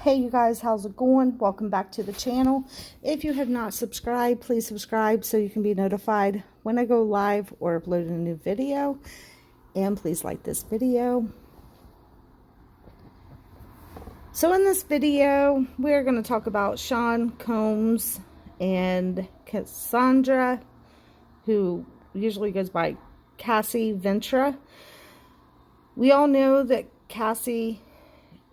Hey you guys, how's it going? Welcome back to the channel. If you have not subscribed, please subscribe so you can be notified when I go live or upload a new video. And please like this video. So in this video, we're going to talk about Sean Combs and Cassandra, who usually goes by Cassie Ventura. We all know that Cassie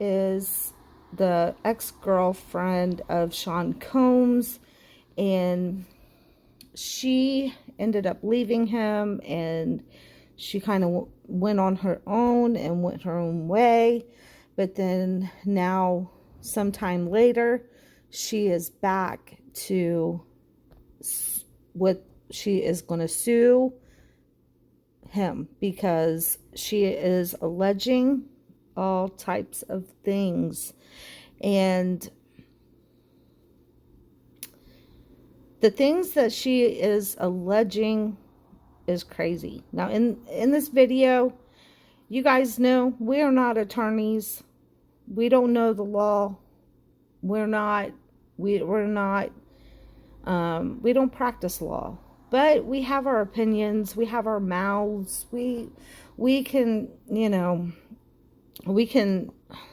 is the ex-girlfriend of Sean Combs, and she ended up leaving him, and she kind of went on her own and went her own way. But then now, sometime later, she is back to what she is going to sue him because she is alleging all types of things. And the things that she is alleging is crazy. Now, in this video, you guys know we are not attorneys. We don't know the law. We don't practice law. But we have our opinions. We have our mouths. We can, we can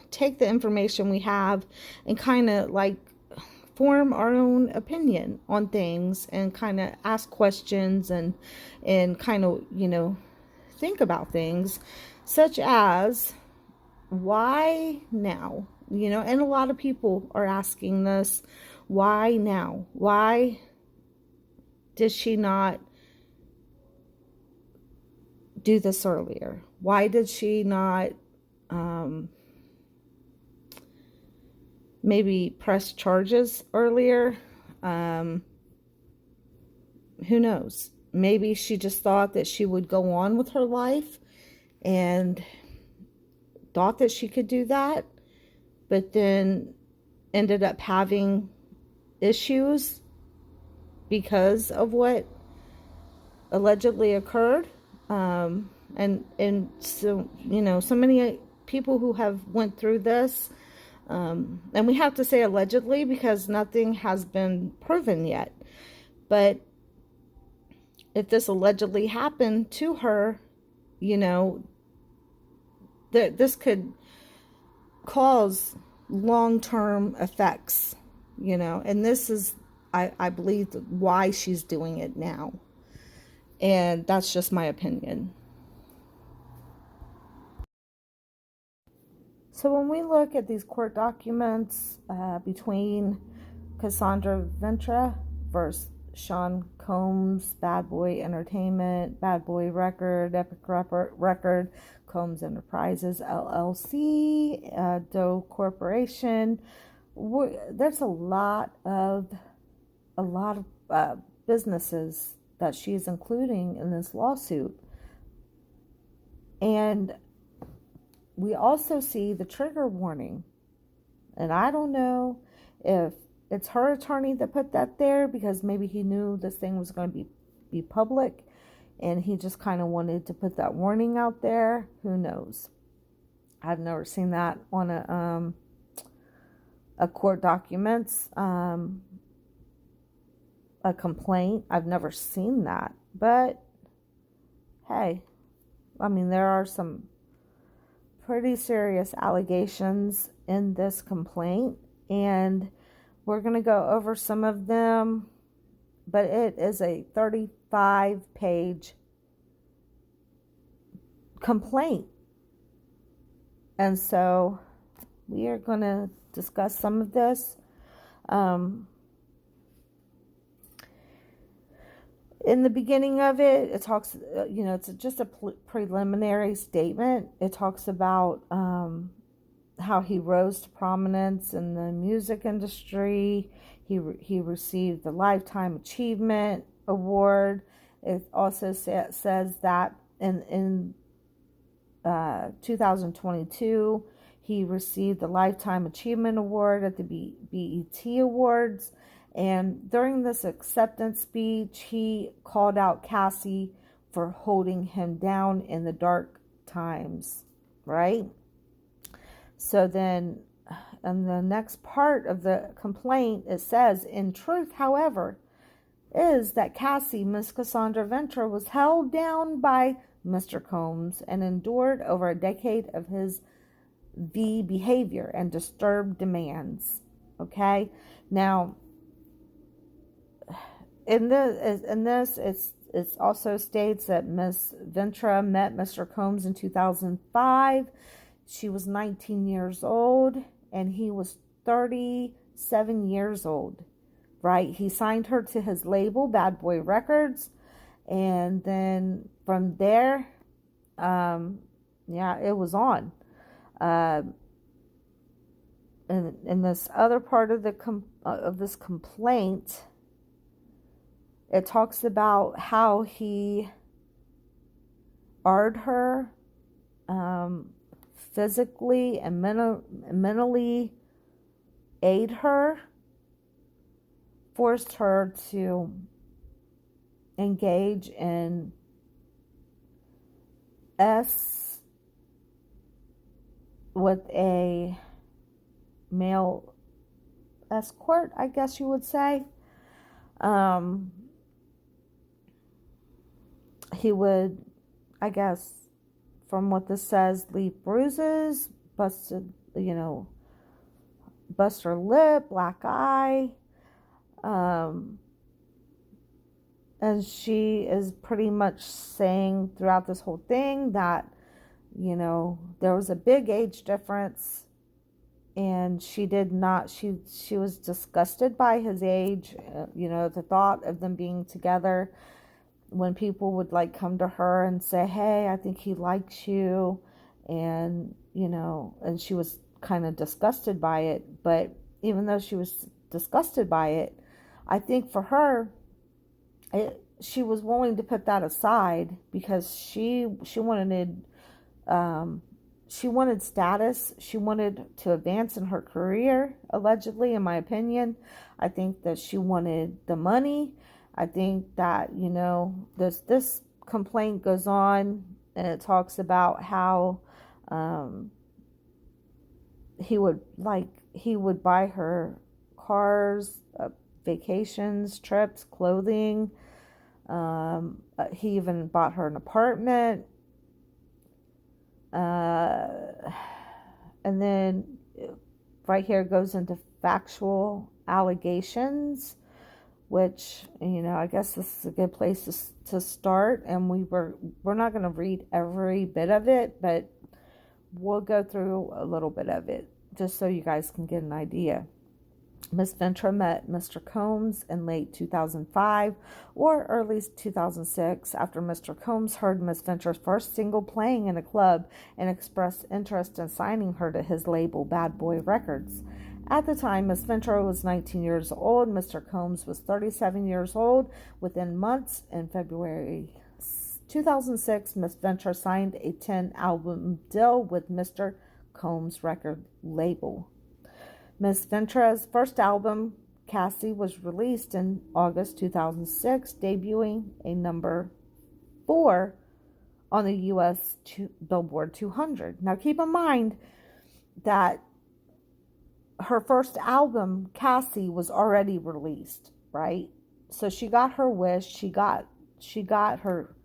take the information we have and kind of like form our own opinion on things and kind of ask questions and kind of, think about things such as why now, and a lot of people are asking this, why now? Why did she not do this earlier? Why did she not maybe press charges earlier? Who knows? Maybe she just thought that she would go on with her life and thought that she could do that, but then ended up having issues because of what allegedly occurred. And so, so many people who have went through this, and we have to say allegedly because nothing has been proven yet. But if this allegedly happened to her, this could cause long-term effects, and this is, I believe, why she's doing it now. And that's just my opinion. So when we look at these court documents between Cassandra Ventura versus Sean Combs, Bad Boy Entertainment, Bad Boy Record, Epic Record, Combs Enterprises, LLC, Doe Corporation, there's a lot of businesses that she's including in this lawsuit. And we also see the trigger warning. And I don't know if it's her attorney that put that there because maybe he knew this thing was going to be public and he just kind of wanted to put that warning out there. Who knows? I've never seen that on a court documents, a complaint. I've never seen that. But hey, I mean, there are some pretty serious allegations in this complaint, and we're going to go over some of them, but it is a 35-page complaint. And so we are going to discuss some of this. In the beginning of it, it talks, it's just a preliminary statement. It talks about how he rose to prominence in the music industry. He received the Lifetime Achievement Award. It also says that in 2022, he received the Lifetime Achievement Award at the BET Awards. And during this acceptance speech, he called out Cassie for holding him down in the dark times, right? So then and the next part of the complaint, it says, in truth, however, is that Cassie, Miss Cassandra Ventura, was held down by Mr. Combs and endured over a decade of his behavior and disturbed demands. Okay? Now, in this, it also states that Miss Ventura met Mr. Combs in 2005. She was 19 years old, and he was 37 years old, right? He signed her to his label, Bad Boy Records, and then from there, it was on. In this other part of this complaint, it talks about how he arred her physically and mentally, aid her, forced her to engage in with a male escort, I guess you would say. He would, I guess, from what this says, leave bruises, bust her lip, black eye. And she is pretty much saying throughout this whole thing that, there was a big age difference, and she was disgusted by his age, the thought of them being together. When people would come to her and say, hey, I think he likes you, and and she was kind of disgusted by it. But even though she was disgusted by it, I think for her, she was willing to put that aside because she wanted status. She wanted to advance in her career, allegedly, in my opinion. I think that she wanted the money. I think that, this complaint goes on, and it talks about how he would buy her cars, vacations, trips, clothing. He even bought her an apartment. And then right here goes into factual allegations, which, I guess this is a good place to start. And we're not going to read every bit of it, but we'll go through a little bit of it just so you guys can get an idea. Miss Ventura met Mr. Combs in late 2005 or early 2006 after Mr. Combs heard Miss Ventura's first single playing in a club and expressed interest in signing her to his label, Bad Boy Records. At the time, Miss Ventura was 19 years old. Mr. Combs was 37 years old. Within months, in February 2006, Miss Ventura signed a 10-album deal with Mr. Combs' record label. Miss Ventura's first album, Cassie, was released in August 2006, debuting a number 4 on the U.S. Billboard 200. Now, keep in mind that her first album, Cassie, was already released, right? So she got her wish. She got her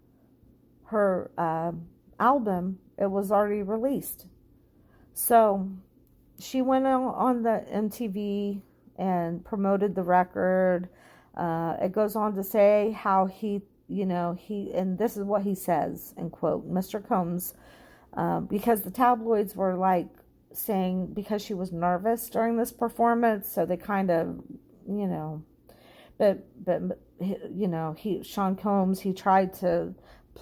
album. It was already released. So she went on the MTV and promoted the record. It goes on to say how he, and this is what he says, and quote, Mr. Combs, because the tabloids were saying because she was nervous during this performance, so they kind of, but Sean Combs, he tried to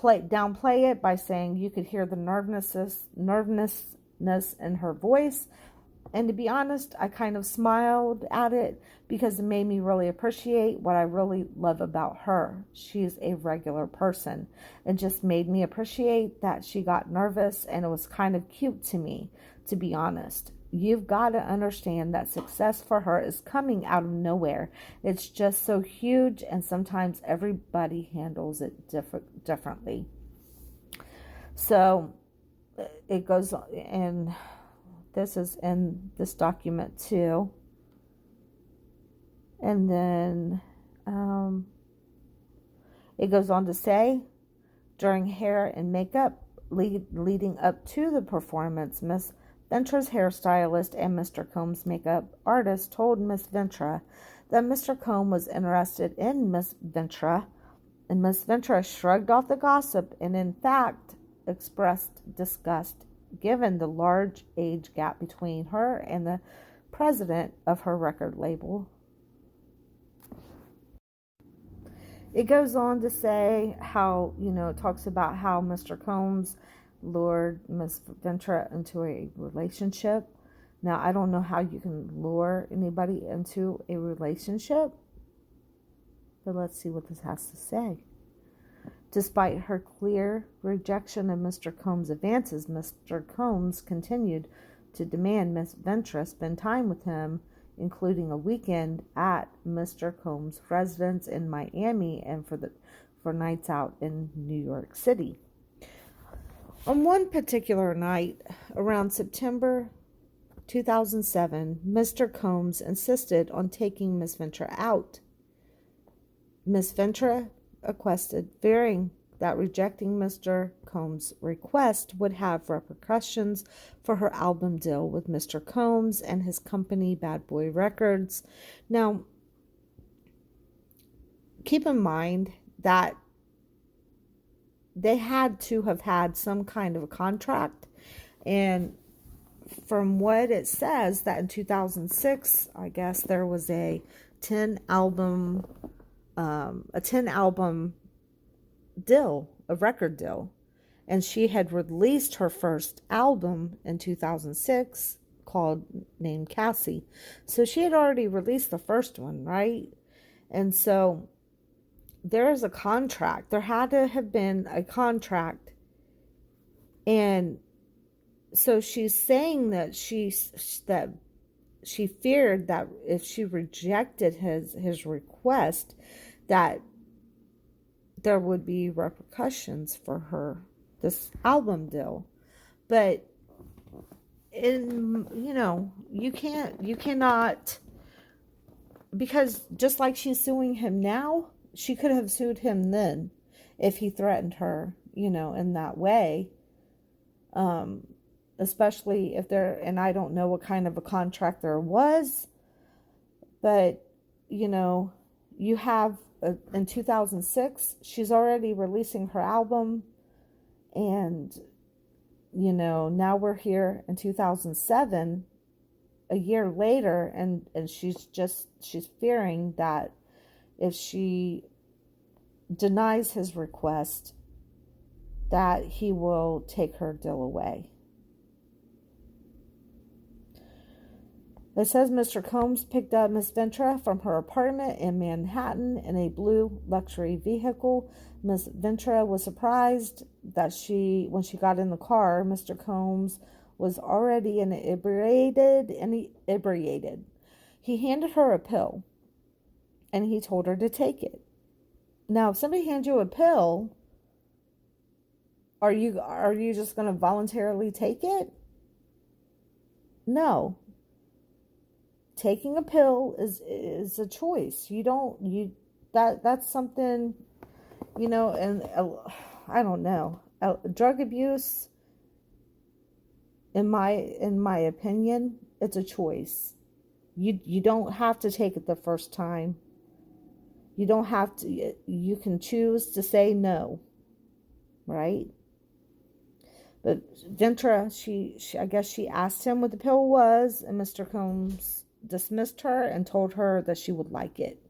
downplay it by saying you could hear the nervousness in her voice. And to be honest, I kind of smiled at it because it made me really appreciate what I really love about her. She's a regular person. It just made me appreciate that she got nervous, and it was kind of cute to me, to be honest. You've got to understand that success for her is coming out of nowhere. It's just so huge, and sometimes everybody handles it differently. So it goes, and this is in this document too. And then it goes on to say, during hair and makeup leading up to the performance, Miss Ventra's hairstylist and Mr. Combs' makeup artist told Miss Ventra that Mr. Combs was interested in Miss Ventra, and Miss Ventra shrugged off the gossip and in fact expressed disgust given the large age gap between her and the president of her record label. It goes on to say how, it talks about how Mr. Combs lured Miss Ventra into a relationship. Now, I don't know how you can lure anybody into a relationship, but let's see what this has to say. Despite her clear rejection of Mr. Combs' advances, Mr. Combs continued to demand Miss Ventra spend time with him, including a weekend at Mr. Combs' residence in Miami and for nights out in New York City. On one particular night, around September 2007, Mr. Combs insisted on taking Miss Ventra out. Miss Ventra requested, fearing that rejecting Mr. Combs' request would have repercussions for her album deal with Mr. Combs and his company, Bad Boy Records. Now, keep in mind that they had to have had some kind of a contract, and from what it says, that in 2006, I guess there was a 10 album deal, a record deal, and she had released her first album in 2006 named Cassie. So she had already released the first one, right? And so there is a contract. There had to have been a contract. And so she's saying that she feared that if she rejected his request, that there would be repercussions for her, this album deal. But you cannot, because just like she's suing him now, she could have sued him then if he threatened her, in that way. Especially if and I don't know what kind of a contract there was, but, you have, in 2006, she's already releasing her album, and, now we're here in 2007, a year later, and she's fearing that if she denies his request, that he will take her deal away. It says Mr. Combs picked up Miss Ventra from her apartment in Manhattan in a blue luxury vehicle. Miss Ventra was surprised that when she got in the car, Mr. Combs was already inebriated. He handed her a pill, and he told her to take it. Now, if somebody hands you a pill, are you just going to voluntarily take it? No. Taking a pill is a choice. That's something, and I don't know. Drug abuse, in my opinion, it's a choice. You don't have to take it the first time. You don't have to. You can choose to say no, right? But Ventra, I guess she asked him what the pill was, and Mr. Combs dismissed her and told her that she would like it.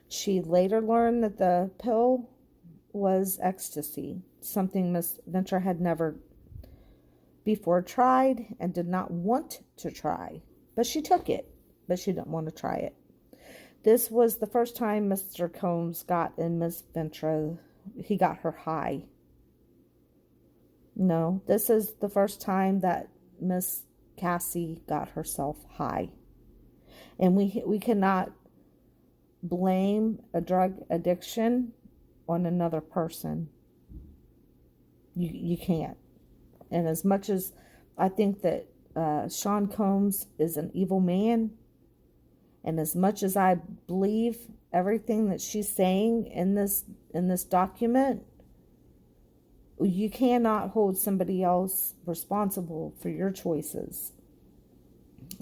She later learned that the pill was ecstasy, something Miss Ventra had never before tried and did not want to try. But she took it, but she didn't want to try it. This was the first time Mr. Combs got in Miss Ventra. He got her high. No, this is the first time that Miss Cassie got herself high. And we cannot blame a drug addiction on another person. You can't. And as much as I think that Sean Combs is an evil man. And as much as I believe everything that she's saying in this document, you cannot hold somebody else responsible for your choices.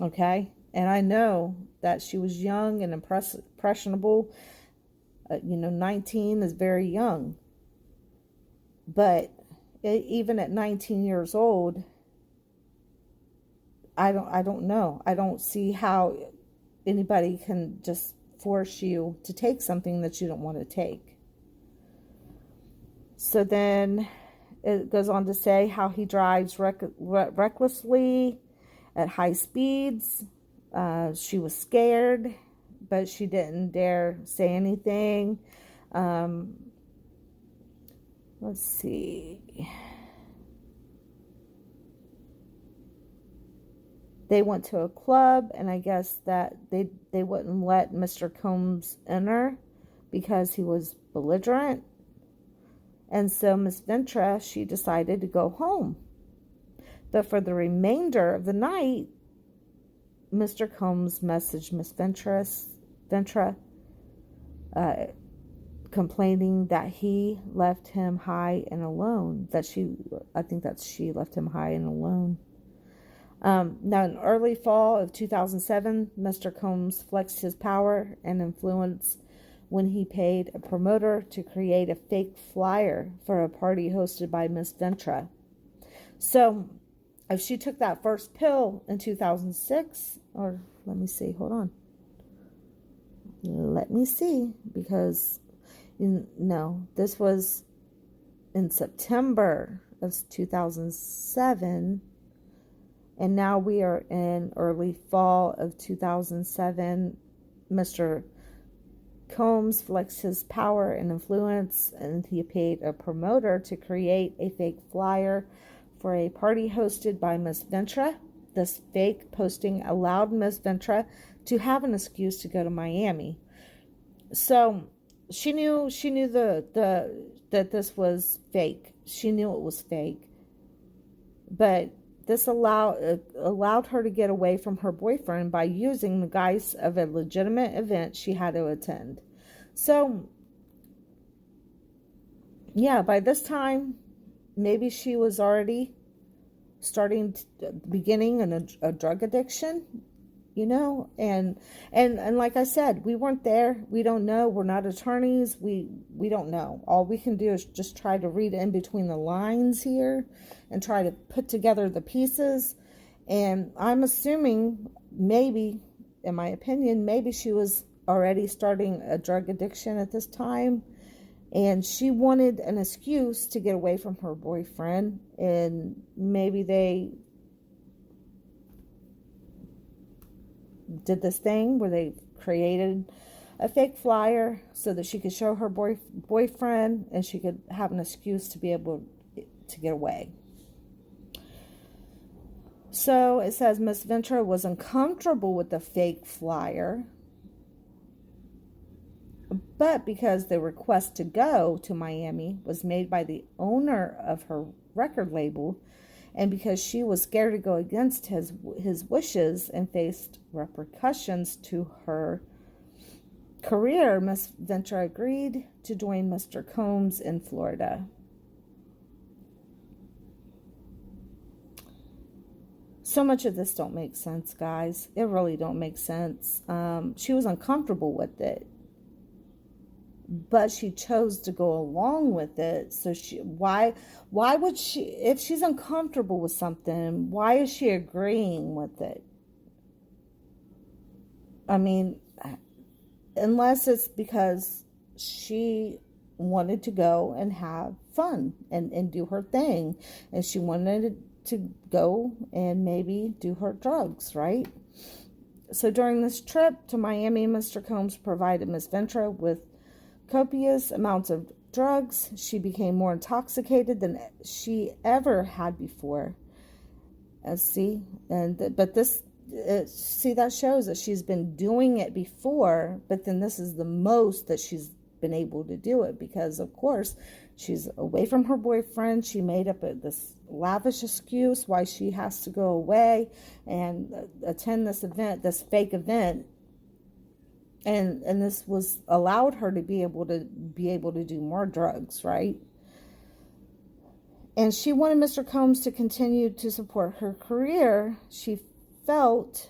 Okay? And I know that she was young and impressionable. 19 is very young. But even at 19 years old, I don't know. I don't see how anybody can just force you to take something that you don't want to take. So then it goes on to say how he drives recklessly at high speeds. She was scared, but she didn't dare say anything. Let's see. They went to a club, and I guess that they wouldn't let Mr. Combs enter because he was belligerent. And so Miss Ventra, she decided to go home. But for the remainder of the night, Mr. Combs messaged Miss Ventra, complaining that he left him high and alone. I think that she left him high and alone. Now, in early fall of 2007, Mr. Combs flexed his power and influence when he paid a promoter to create a fake flyer for a party hosted by Miss Ventra. So, if she took that first pill in 2006, or let me see, hold on. Let me see, because, this was in September of 2007. And now we are in early fall of 2007. Mr. Combs flexed his power and influence, and he paid a promoter to create a fake flyer for a party hosted by Miss Ventra. This fake posting allowed Miss Ventra to have an excuse to go to Miami. So she knew that this was fake. She knew it was fake, but this allowed her to get away from her boyfriend by using the guise of a legitimate event she had to attend. So, yeah, by this time, maybe she was already beginning a drug addiction, and like I said, we weren't there. We don't know. We're not attorneys. We don't know. All we can do is just try to read in between the lines here and try to put together the pieces. And I'm assuming, maybe, in my opinion, maybe she was already starting a drug addiction at this time, and she wanted an excuse to get away from her boyfriend, and maybe they did this thing where they created a fake flyer so that she could show her boyfriend and she could have an excuse to be able to get away. So it says Miss Ventra was uncomfortable with the fake flyer, but because the request to go to Miami was made by the owner of her record label, and because she was scared to go against his wishes and faced repercussions to her career, Miss Ventra agreed to join Mr. Combs in Florida. So much of this don't make sense, guys. It really don't make sense. She was uncomfortable with it, but she chose to go along with it. So why would she, if she's uncomfortable with something, why is she agreeing with it? I mean, unless it's because she wanted to go and have fun and do her thing, and she wanted to go and maybe do her drugs, right? So during this trip to Miami, Mr. Combs provided Miss Ventra with copious amounts of drugs. She became more intoxicated than she ever had before. That shows that she's been doing it before, but then this is the most that she's been able to do it, because of course she's away from her boyfriend. She made up this lavish excuse why she has to go away and attend this event, this fake event. And this was allowed her to be able to do more drugs, right? And she wanted Mr. Combs to continue to support her career. She felt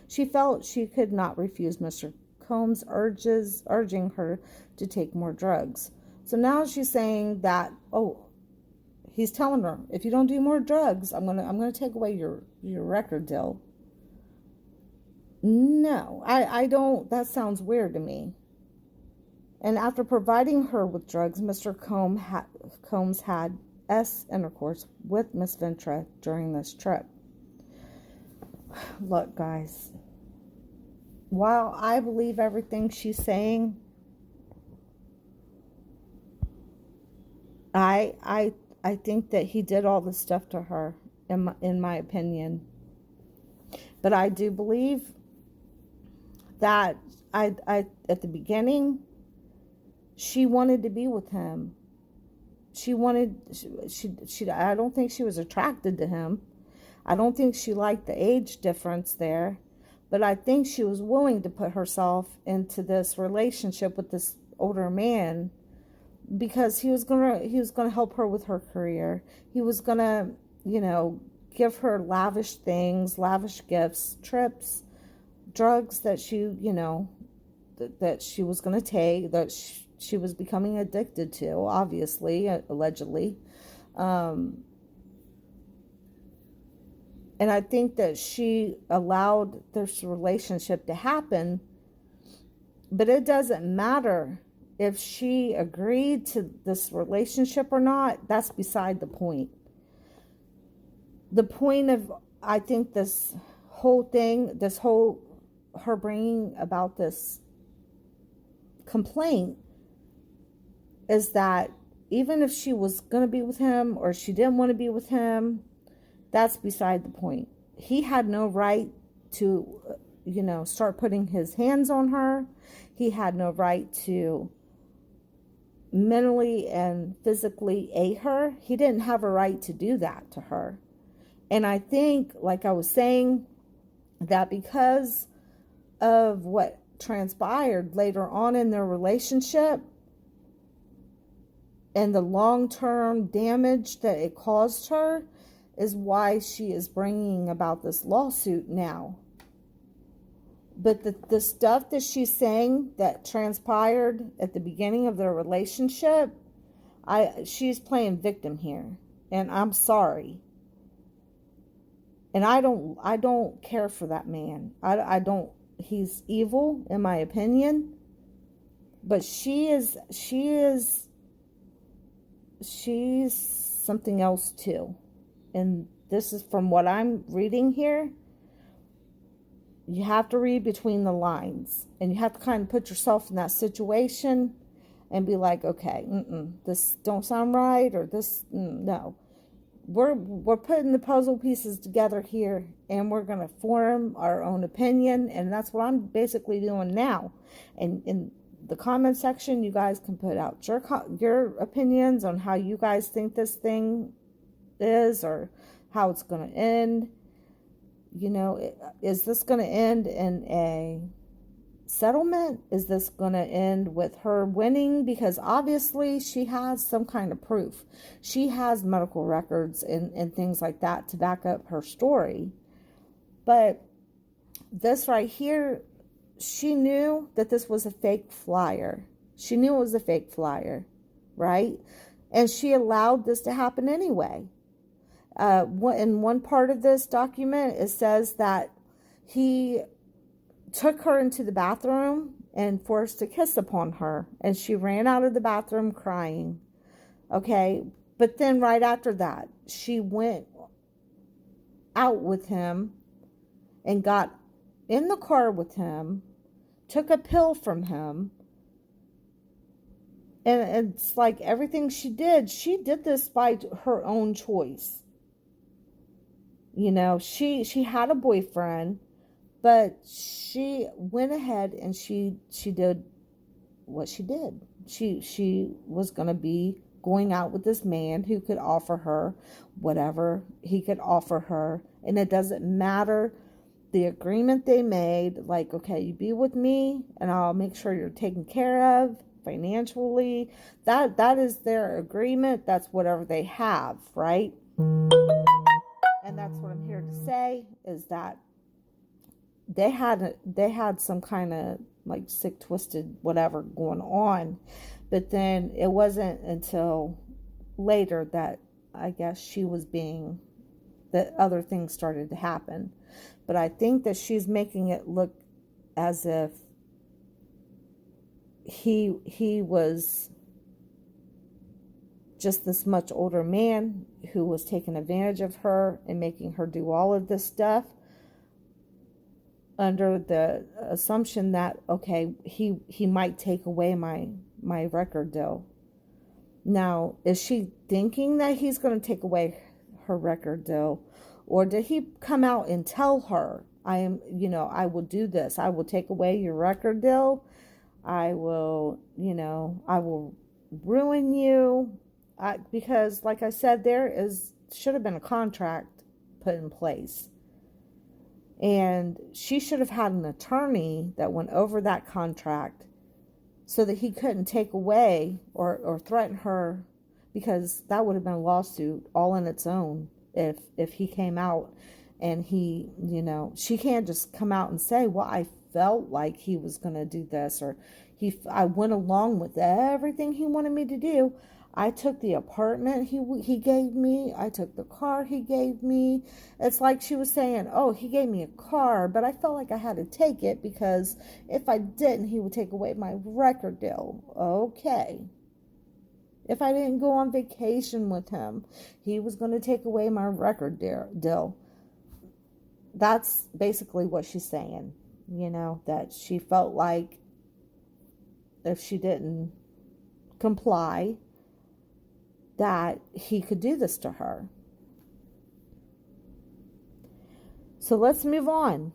she could not refuse Mr. Combs' urging her to take more drugs. So now she's saying that, oh, he's telling her, if you don't do more drugs, I'm gonna take away your record deal. No, I don't. That sounds weird to me. And after providing her with drugs, Mr. Combs had intercourse with Miss Ventra during this trip. Look, guys, while I believe everything she's saying, I think that he did all this stuff to her, in my opinion. But I do believe that I at the beginning, she wanted to be with him. She I don't think she was attracted to him. I don't think she liked the age difference there, but I think she was willing to put herself into this relationship with this older man because he was gonna help her with her career. He was gonna, give her lavish things, lavish gifts, trips, drugs that that she was gonna take, that she was becoming addicted to, obviously, allegedly. And I think that she allowed this relationship to happen, but it doesn't matter if she agreed to this relationship or not. That's beside the point. The point of, I think, this whole thing, her bringing about this complaint is that even if she was going to be with him or she didn't want to be with him, that's beside the point. He had no right to, start putting his hands on her. He had no right to mentally and physically aid her. He didn't have a right to do that to her. And I think, like I was saying, that because of what transpired later on in their relationship and the long-term damage that it caused her, is why she is bringing about this lawsuit now. But the stuff that she's saying that transpired at the beginning of their relationship, she's playing victim here, and I'm sorry. And I don't care for that man. I don't. He's evil, in my opinion. But she's something else too. And this is from what I'm reading here. You have to read between the lines. And you have to kind of put yourself in that situation and be like, okay, this don't sound right, or this, no. We're putting the puzzle pieces together here, and we're going to form our own opinion. And that's what I'm basically doing now. And in the comment section, you guys can put out your opinions on how you guys think this thing is, or how it's going to end. Is this going to end in a settlement? Is this going to end with her winning? Because obviously she has some kind of proof. She has medical records and things like that to back up her story. But this right here, she knew that this was a fake flyer. She knew it was a fake flyer, right? And she allowed this to happen anyway. In one part of this document, it says that he took her into the bathroom and forced a kiss upon her, and she ran out of the bathroom crying. Okay, but then right after that, she went out with him and got in the car with him, took a pill from him, and it's like everything she did this by her own choice. She had a boyfriend, but she went ahead and she did what she did. She was going to be going out with this man who could offer her whatever he could offer her. And it doesn't matter the agreement they made, like, okay, you be with me and I'll make sure you're taken care of financially. That is their agreement. That's whatever they have, right? And that's what I'm here to say, is that they had some kind of like sick, twisted whatever going on. But then it wasn't until later that I guess that other things started to happen. But I think that she's making it look as if he was just this much older man who was taking advantage of her and making her do all of this stuff under the assumption that, okay, he might take away my record deal. Now, is she thinking that he's going to take away her record deal? Or did he come out and tell her, I will do this. I will take away your record deal. I will ruin you. Because, like I said, should have been a contract put in place. And she should have had an attorney that went over that contract so that he couldn't take away or threaten her, because that would have been a lawsuit all on its own if he came out and she can't just come out and say, well, I felt like he was going to do this, or I went along with everything he wanted me to do. I took the apartment he gave me. I took the car he gave me. It's like she was saying, oh, he gave me a car, but I felt like I had to take it because if I didn't, he would take away my record deal. Okay. If I didn't go on vacation with him, he was going to take away my record deal. That's basically what she's saying, that she felt like if she didn't comply, that he could do this to her. So let's move on.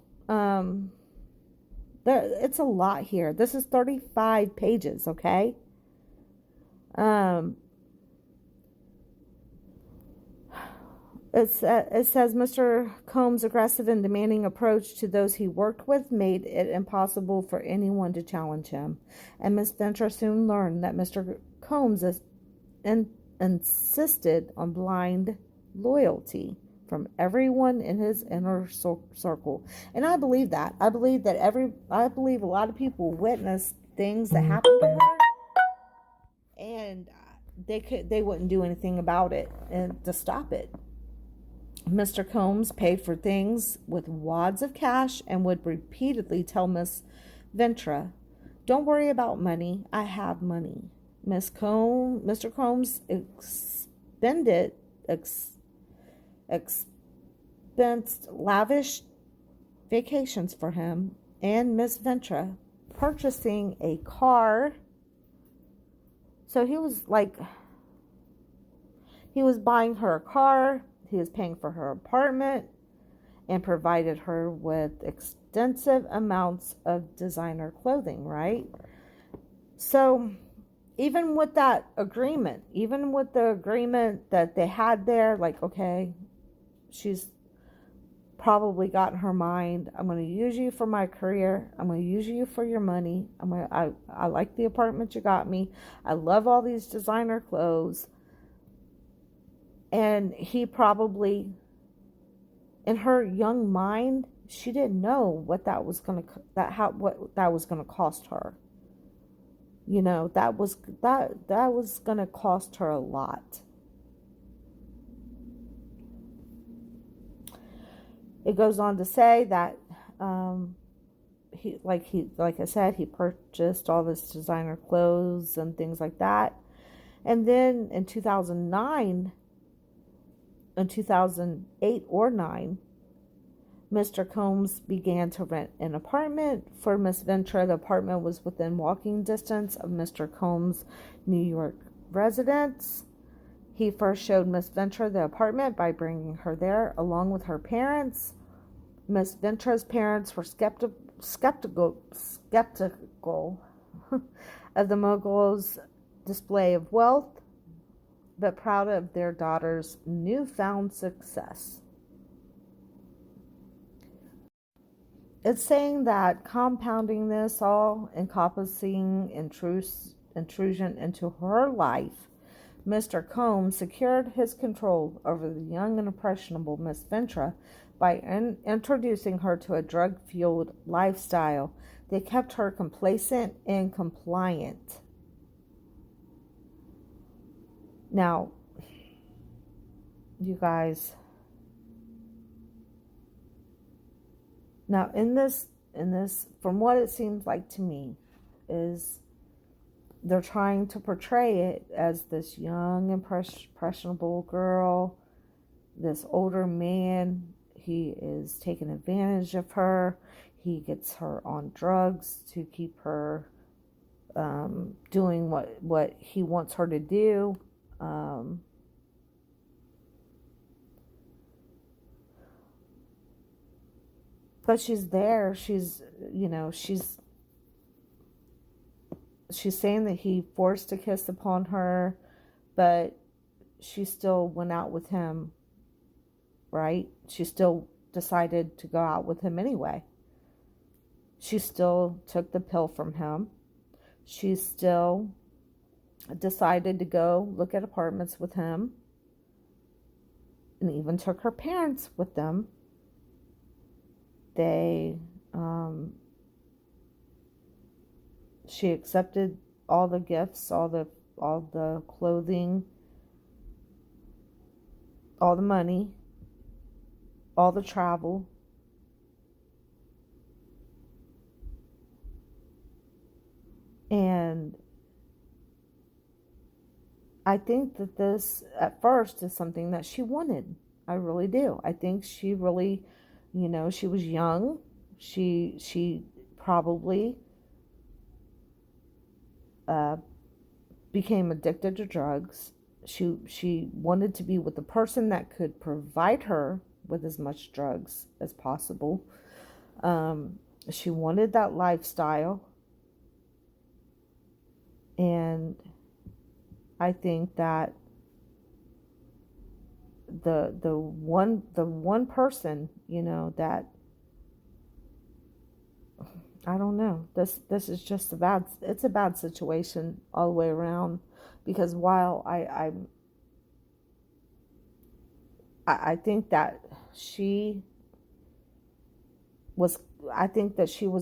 It's a lot here. This is 35 pages, okay? It says Mr. Combs' aggressive and demanding approach to those he worked with made it impossible for anyone to challenge him. And Miss Venture soon learned that Mr. Combs insisted on blind loyalty from everyone in his inner circle. And I believe that. I believe a lot of people witnessed things that happened to her, and they wouldn't do anything about it and to stop it. Mr. Combs paid for things with wads of cash and would repeatedly tell Miss Ventra, "Don't worry about money. I have money." Mr. Combs expensed lavish vacations for him and Miss Ventra, purchasing a car. So he was buying her a car, he was paying for her apartment, and provided her with extensive amounts of designer clothing, right? So even with the agreement that they had there, like, okay, she's probably got in her mind, I'm going to use you for my career. I'm going to use you for your money. I like the apartment you got me. I love all these designer clothes. And he probably, in her young mind, she didn't know what that was going to cost her. That was going to cost her a lot. It goes on to say that like I said, he purchased all this designer clothes and things like that. And then in 2009, in 2008 or 9, Mr. Combs began to rent an apartment for Miss Ventra. The apartment was within walking distance of Mr. Combs' New York residence. He first showed Miss Ventra the apartment by bringing her there along with her parents. Miss Ventra's parents were skeptical of the mogul's display of wealth. but proud of their daughter's newfound success. It's saying that compounding this all encompassing intrusion into her life, Mr. Combs secured his control over the young and impressionable Miss Ventra by introducing her to a drug-fueled lifestyle that kept her complacent and compliant. Now, you guys, in this, from what it seems like to me, is they're trying to portray it as this young, impressionable girl, this older man. He is taking advantage of her. He gets her on drugs to keep her doing what he wants her to do. But she's there. She's saying that he forced a kiss upon her, but she still went out with him, right? She still decided to go out with him anyway. She still took the pill from him. She still decided to go look at apartments with him, and even took her parents with them. She accepted all the gifts, all the clothing, all the money, all the travel. And I think that this, at first, is something that she wanted. I really do. I think she really, she was young. She probably became addicted to drugs. She wanted to be with the person that could provide her with as much drugs as possible. She wanted that lifestyle. And I think that the one person, that, I don't know, this is just it's a bad situation all the way around, because while I think that she was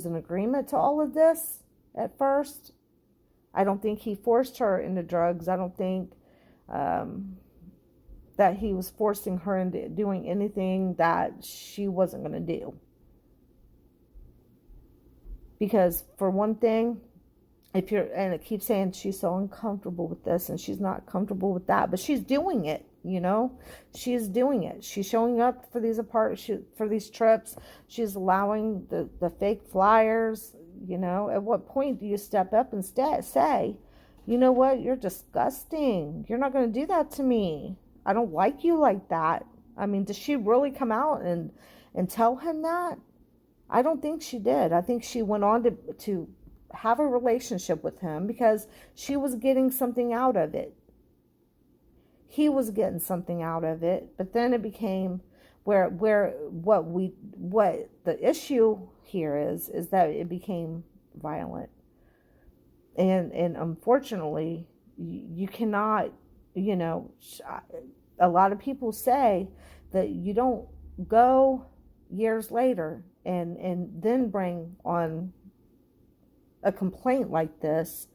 in agreement to all of this at first. I don't think he forced her into drugs. I don't think that he was forcing her into doing anything that she wasn't going to do. Because for one thing, and it keeps saying she's so uncomfortable with this and she's not comfortable with that, but she's doing it, she's doing it. She's showing up for these for these trips. She's allowing the fake flyers. At what point do you step up and say, you know what, you're disgusting. You're not going to do that to me. I don't like you like that. I mean, does she really come out and tell him that? I don't think she did. I think she went on to have a relationship with him because she was getting something out of it. He was getting something out of it, but then it became what the issue here is that it became violent. And unfortunately, you cannot, a lot of people say that you don't go years later and then bring on a complaint like this,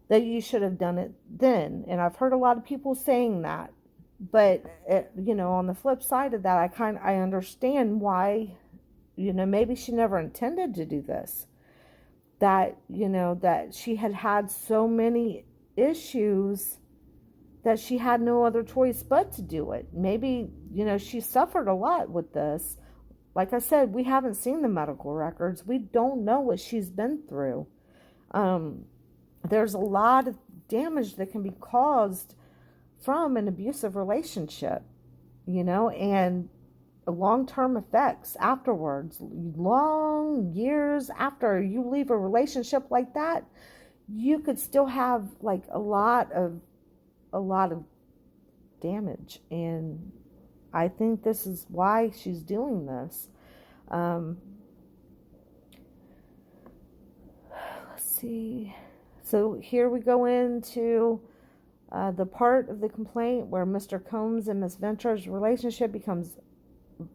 that you should have done it then. And I've heard a lot of people saying that, but on the flip side of that, I understand why, maybe she never intended to do this, that that she had so many issues that she had no other choice but to do it. Maybe she suffered a lot with this. Like I said, we haven't seen the medical records. We don't know what she's been through. There's a lot of damage that can be caused from an abusive relationship, and long-term effects afterwards. Long years after you leave a relationship like that, you could still have like a lot of a lot of damage, and I think this is why she's doing this. Let's see. So here we go into the part of the complaint where Mr. Combs and Miss Ventra's relationship becomes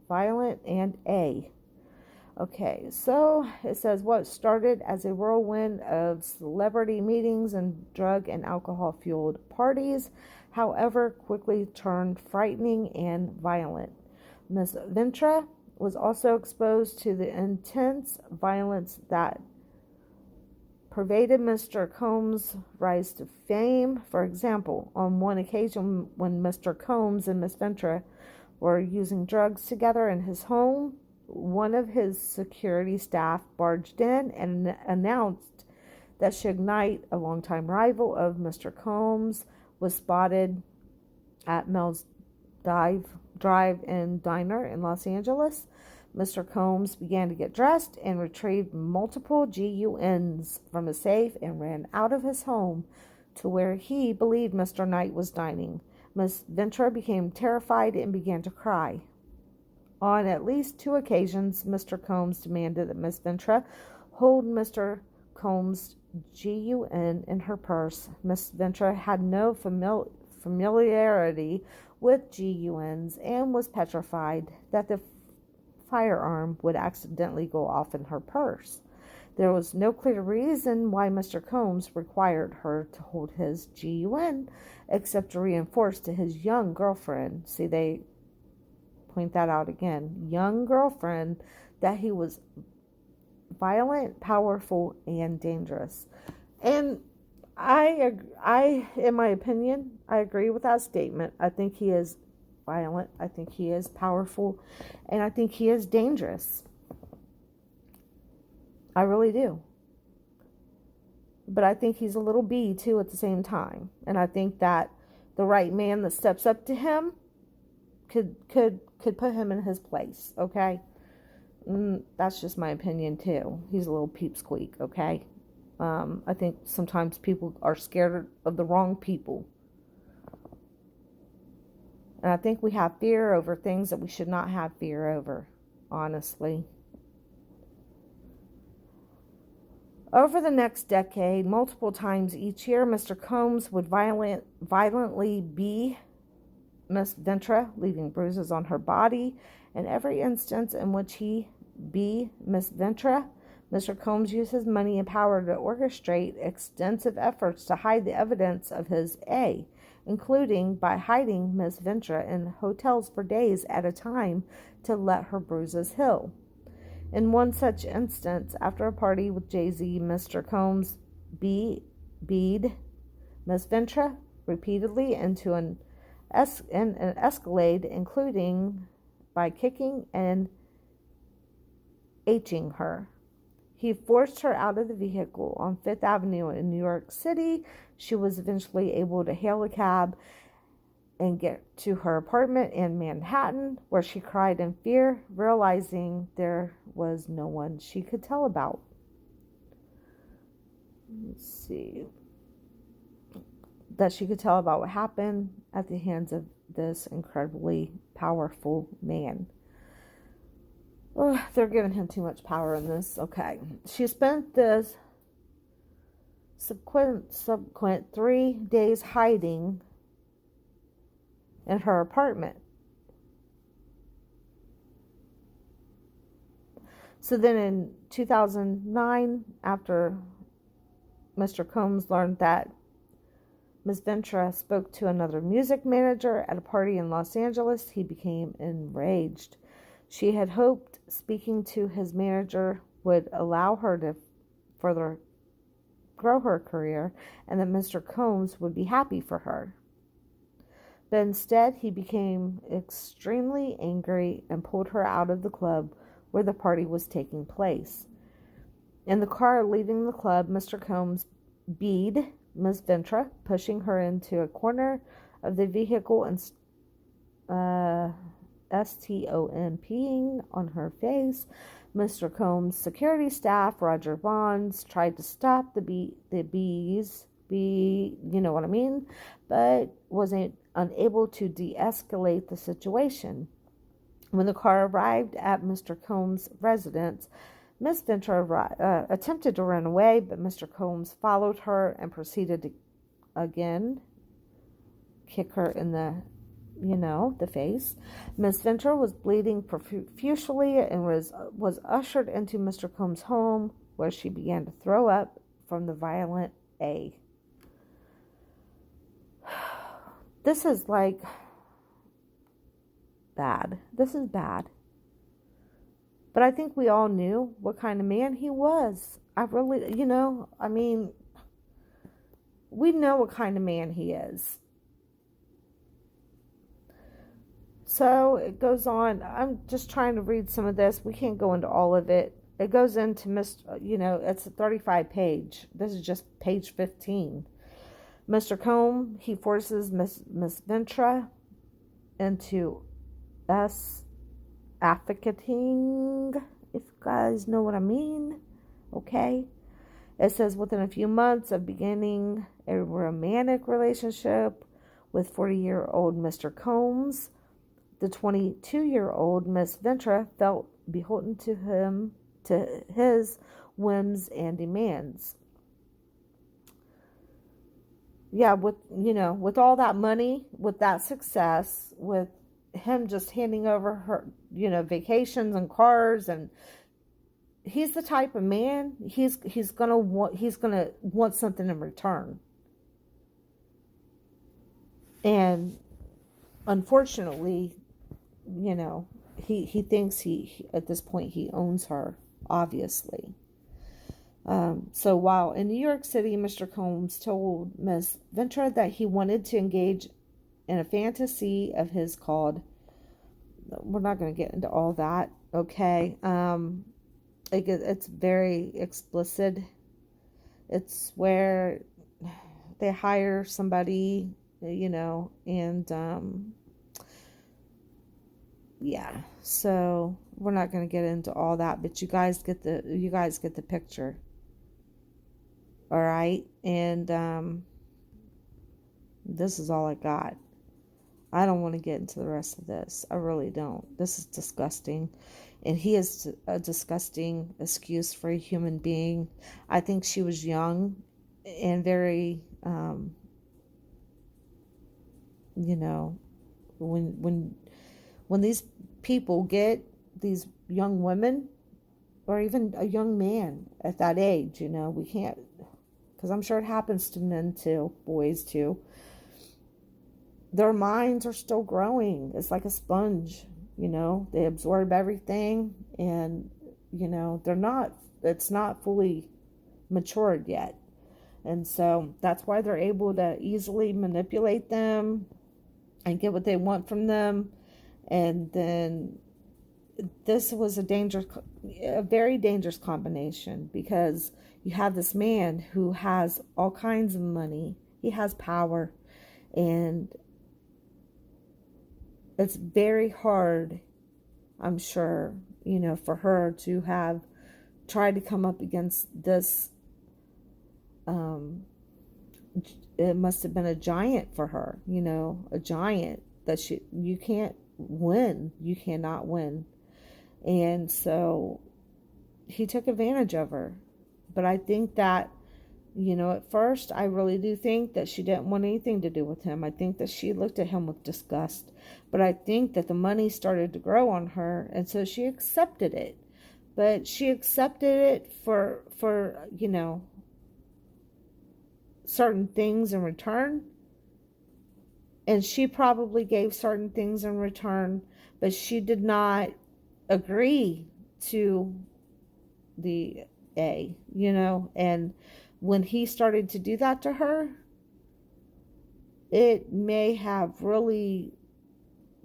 violent and A. Okay, so it says what started as a whirlwind of celebrity meetings and drug and alcohol-fueled parties, however, quickly turned frightening and violent. Miss Ventra was also exposed to the intense violence that pervaded Mr. Combs' rise to fame. For example, on one occasion when Mr. Combs and Miss Ventra were using drugs together in his home, one of his security staff barged in and announced that Suge Knight, a longtime rival of Mr. Combs, was spotted at Mel's Drive-In Diner in Los Angeles. Mr. Combs began to get dressed and retrieved multiple GUNs from a safe and ran out of his home to where he believed Mr. Knight was dining. Miss Ventra became terrified and began to cry. On at least 2 occasions, Mr. Combs demanded that Miss Ventra hold Mr. Combs' GUN in her purse. Miss Ventra had no familiarity with GUNs and was petrified that the firearm would accidentally go off in her purse. There was no clear reason why Mr. Combs required her to hold his GUN, except to reinforce to his young girlfriend, see, they point that out again, young girlfriend, that he was violent, powerful, and dangerous. And I, in my opinion, I agree with that statement. I think he is violent. I think he is powerful, and I think he is dangerous. I really do. But I think he's a little B too at the same time. And I think that the right man that steps up to him could put him in his place, okay? That's just my opinion too. He's a little peepsqueak, okay? I think sometimes people are scared of the wrong people. And I think we have fear over things that we should not have fear over, honestly. Over the next decade, multiple times each year, Mr. Combs would violently beat Miss Ventra, leaving bruises on her body. In every instance in which he beat Miss Ventra, Mr. Combs used his money and power to orchestrate extensive efforts to hide the evidence of his A, including by hiding Miss Ventra in hotels for days at a time to let her bruises heal. In one such instance, after a party with Jay-Z, Mr. Combs beat Miss Ventra repeatedly into an escalade, including by kicking and H'ing her. He forced her out of the vehicle on 5th Avenue in New York City. She was eventually able to hail a cab and get to her apartment in Manhattan, where she cried in fear, realizing there was no one she could tell about. Let's see. That she could tell about what happened at the hands of this incredibly powerful man. Oh, they're giving him too much power in this. Okay. She spent the subsequent 3 days hiding in her apartment. So then in 2009, after Mr. Combs learned that Ms. Ventra spoke to another music manager at a party in Los Angeles, he became enraged. She had hoped speaking to his manager would allow her to further grow her career and that Mr. Combs would be happy for her. But instead, he became extremely angry and pulled her out of the club where the party was taking place. In the car leaving the club, Mr. Combs beat Ms. Ventra, pushing her into a corner of the vehicle and STOMPing on her face. Mr. Combs' security staff, Roger Bonds, tried to stop the bees be, you know what I mean, but wasn't unable to de-escalate the situation. When the car arrived at Mr. Combs' residence, Miss Venture attempted to run away, but Mr. Combs followed her and proceeded to again kick her in the face. Miss Venture was bleeding profusely and was ushered into Mr. Combs' home, where she began to throw up from the violent A. This is like bad. This is bad. But I think we all knew what kind of man he was. I really, we know what kind of man he is. So it goes on. I'm just trying to read some of this. We can't go into all of it. It goes into it's a 35 page. This is just page 15. Mr. Combe, he forces Miss Ventra into advocating, if you guys know what I mean. Okay. It says within a few months of beginning a romantic relationship with 40-year-old Mr. Combs, the 22-year-old Miss Ventra felt beholden to his whims and demands. Yeah, with all that money, with that success, with him just handing over her, vacations and cars, and he's the type of man he's gonna want something in return. And unfortunately, he thinks he at this point he owns her, obviously. So while in New York City, Mr. Combs told Miss Ventura that he wanted to engage in a fantasy of his called, we're not going to get into all that, okay? It's very explicit. It's where they hire somebody, and yeah. So we're not going to get into all that, but you guys get the picture. All right, and this is all I got. I don't want to get into the rest of this. I really don't. This is disgusting. And he is a disgusting excuse for a human being. I think she was young and very, when these people get these young women, or even a young man at that age, we can't, because I'm sure it happens to men too, boys too. Their minds are still growing. It's like a sponge, they absorb everything, and, it's not fully matured yet. And so that's why they're able to easily manipulate them and get what they want from them. And then this was a very dangerous combination, because you have this man who has all kinds of money. He has power, and it's very hard, I'm sure, for her to have tried to come up against this. It must have been a giant for her, a giant that you can't win. You cannot win. And so he took advantage of her. But I think that, at first, I really do think that she didn't want anything to do with him. I think that she looked at him with disgust. But I think that the money started to grow on her, and so she accepted it. But she accepted it for certain things in return. And she probably gave certain things in return, but she did not agree to the A, and when he started to do that to her, it may have really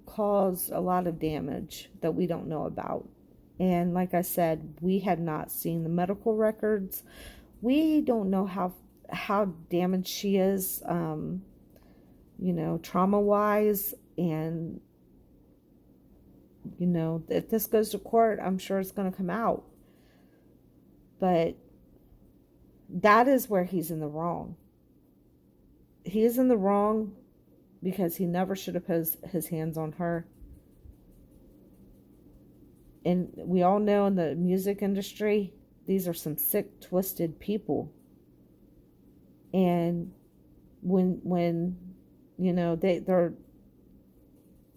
caused a lot of damage that we don't know about. And like I said, we had not seen the medical records. We don't know how damaged she is, trauma-wise, and if this goes to court, I'm sure it's going to come out. But that is where he's in the wrong. he is in the wrong because he never should have put his hands on her. And we all know in the music industry, these are some sick, twisted people. And when you know they go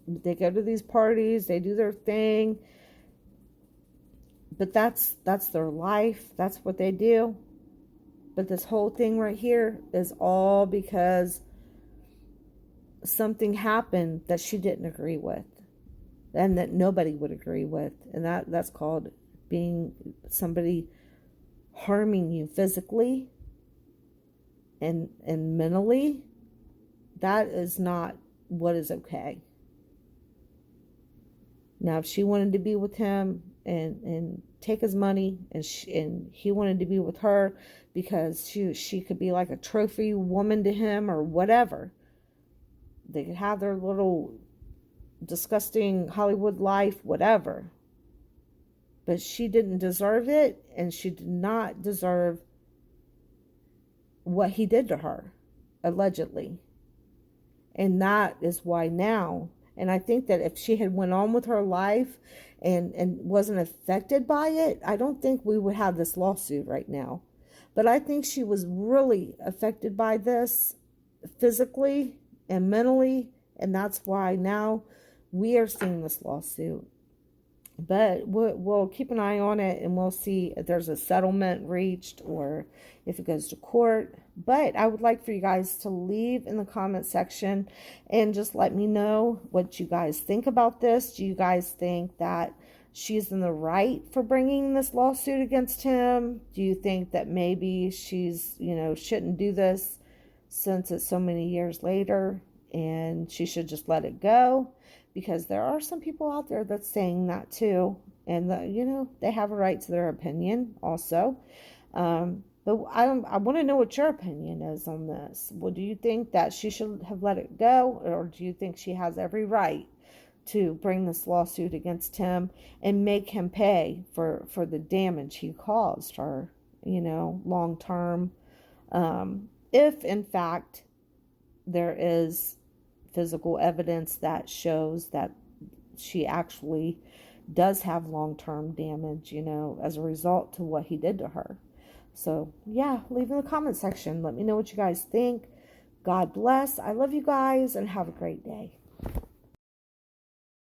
to these parties, they do their thing, but that's their life. That's what they do. But this whole thing right here is all because something happened that she didn't agree with, and that nobody would agree with, and that's called being somebody harming you physically and mentally. That is not what is okay. Now, if she wanted to be with him and take his money, and he wanted to be with her because she could be like a trophy woman to him or whatever, they could have their little disgusting Hollywood life, whatever. But she didn't deserve it, and she did not deserve what he did to her, allegedly. And that is why now, and I think that if she had went on with her life and wasn't affected by it, I don't think we would have this lawsuit right now. But I think she was really affected by this physically and mentally, and that's why now we are seeing this lawsuit. But we'll keep an eye on it, and we'll see if there's a settlement reached or if it goes to court. But I would like for you guys to leave in the comment section and just let me know what you guys think about this. Do you guys think that she's in the right for bringing this lawsuit against him? Do you think that maybe she's, shouldn't do this since it's so many years later and she should just let it go? Because there are some people out there that's saying that too. And, they have a right to their opinion also. But I want to know what your opinion is on this. Well, do you think that she should have let it go? Or do you think she has every right to bring this lawsuit against him and make him pay for the damage he caused her, long term? If, in fact, there is physical evidence that shows that she actually does have long-term damage, as a result to what he did to her. So, yeah, leave in the comment section. Let me know what you guys think. God bless. I love you guys, and have a great day.